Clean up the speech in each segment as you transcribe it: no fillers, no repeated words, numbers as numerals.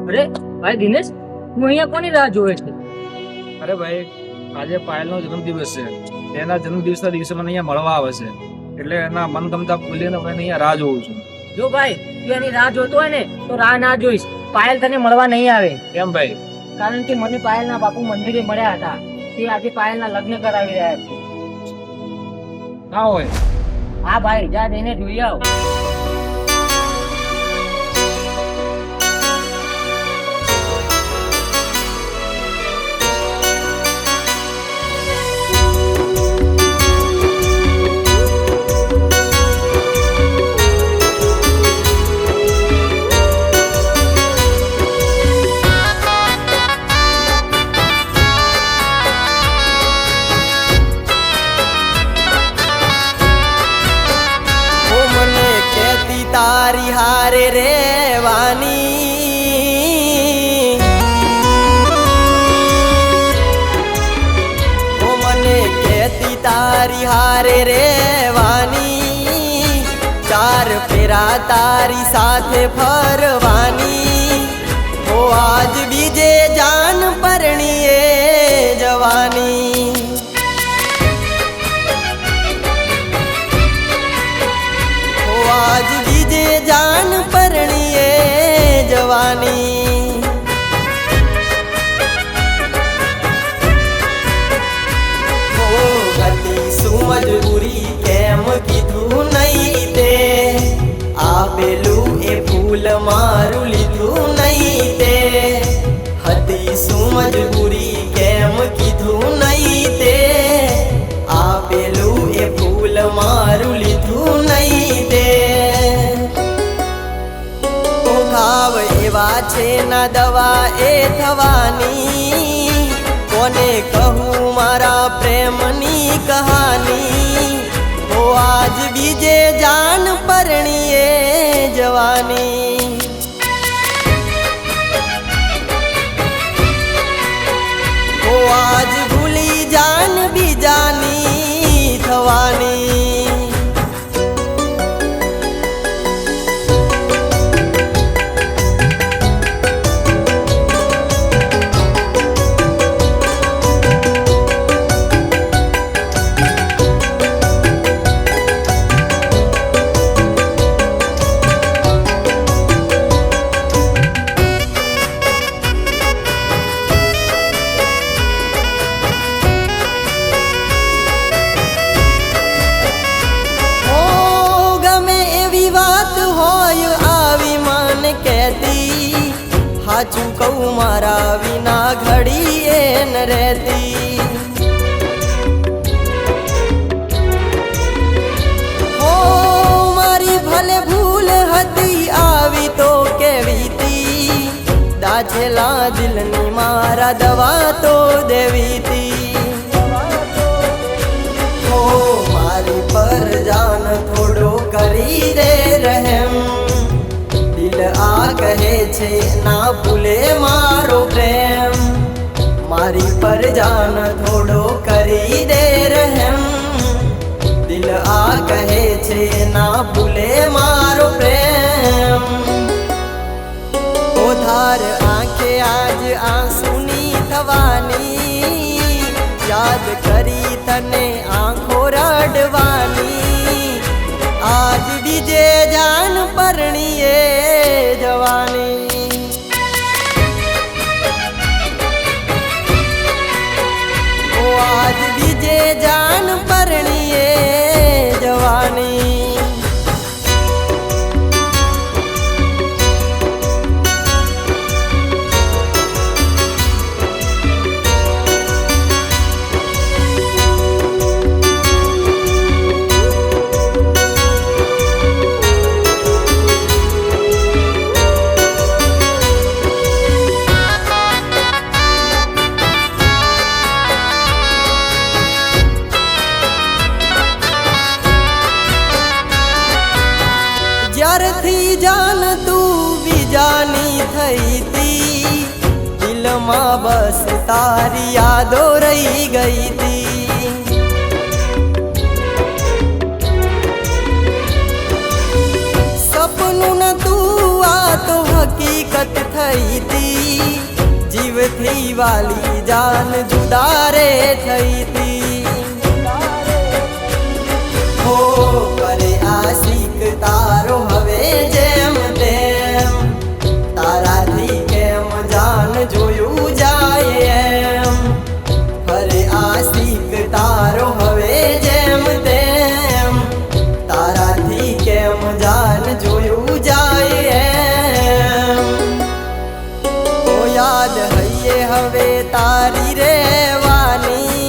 અરે ભાઈ દિનેશ, હું અહીંયા કોની રાહ જોવે છે? અરે ભાઈ, આજે પાયલનો જન્મદિવસ છે. એના જન્મદિવસના દિવસે મને અહીંયા મળવા આવે છે, એટલે એના મનગમતા ફૂલીને હું અહીંયા રાહ જોઉં છું. જો ભાઈ, તું એની રાહ જોતો હોય ને તો રાહ ના જોઈશ. પાયલ તને મળવા નહીં આવે. કેમ ભાઈ? કારણ કે મને પાયલના બાપુ મંદિરે મળ્યા હતા. તે આજે પાયલના લગ્ન કરાવી રહ્યા છે. ના હોય. હા ભાઈ, જા જઈને જોઈ આવ. તારી હારે રેવાની ઓ મને કહેતી તારી હારે રેવાની, ચાર ફેરા તારી સાથે ફરવાની. ઓ આજ બીજે જાન પરણીએ જવાની. આજ બીજે જાન પરણીએ જવાની. ઓ હતી શું મજબૂરી, કેમ કીધું નહીં તે? આપેલું એ ફૂલ મારું લીધું નહીં તે. હતી શું મજબૂરી, કેમ કીધું નહીં તે? આપેલું એ ફૂલ મારું લીધું નહીં તે. ઘાવ એવા છે ના દવા એ થવાની, કોને કહું મારા પ્રેમની કહાની. ઓ આજ બીજે જાન પરણીએ જવાની. ઓ આજ ભૂલી જાન બીજાની થવાની. સાચું કહું મારા વિના ઘડી એ ન રહેતી. હો મારી ભલે ભૂલ હતી આવી તો કેવીતી. દાછેલા દિલની મારા દવા તો દેવીતી. હો મારી પર જાન થોડો કરી દે રહેમ. દિલ આ કહે છે ના ભૂલે મારો પ્રેમ. મારી પર જાન થોડો કરી દે રહેમ. દિલ આ કહે છે ના ભૂલે મારો પ્રેમ. ઓ ધાર આંખે આજ આંસુની થવાની, યાદ કરી તને આંખો રડવાની. આજ બીજે જાન પરણીએ જવાની. ઓ આજ બીજે જાન પરણીએ જવાની. જ્યારથી જાન તું બીજાની થઈ તી, દિલમાં બસ તારી યાદો રહી ગઈ તી. સપનું ન તું આ તો હકીકત થઈ. થઈ તી, જીવથી વાલી જાન જુદા રે થઈ તી. હો કરે આશિક તારો હવે જેમ તેમ, તારાથી કેમ જાન જોયું જાય એમ. કરે આશિક તારો હવે જેમ તેમ, તારાથી કેમ જાન જોયું જાય એમ. તો યાદ હૈયે હવે તારી રેવાની,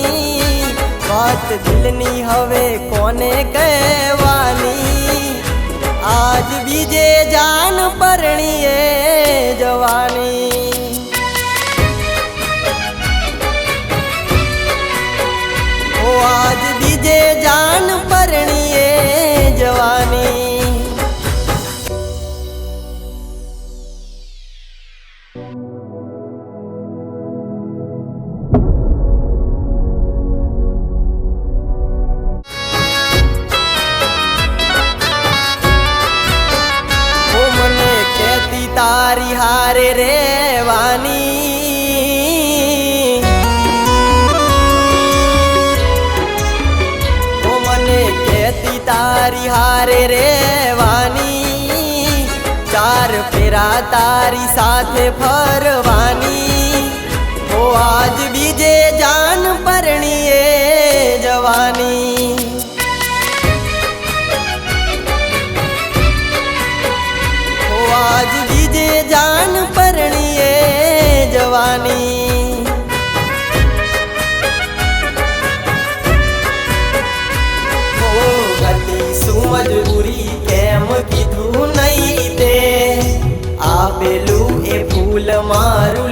વાત દિલની હવે કોને કહેવાની. આજ બીજે જાન પરણીએ જવાની. ઓ આજ બીજે જાન પરણીએ જવાની. ઓ મને કહેતી તારી હારે રેવાની, ઓ મને કહેતી તારી હારે રેવાની. ચાર ફેરા તારી સાથે ફરવાની. ઓ આજ બીજે જાન પરણીએ જવાની. ઓ આજ બીજે જાન પરણીએ જવાની. ઓ હતી શું મજબૂરી કેમ કીધું નહીં તે, આપેલું એ ફૂલ મારું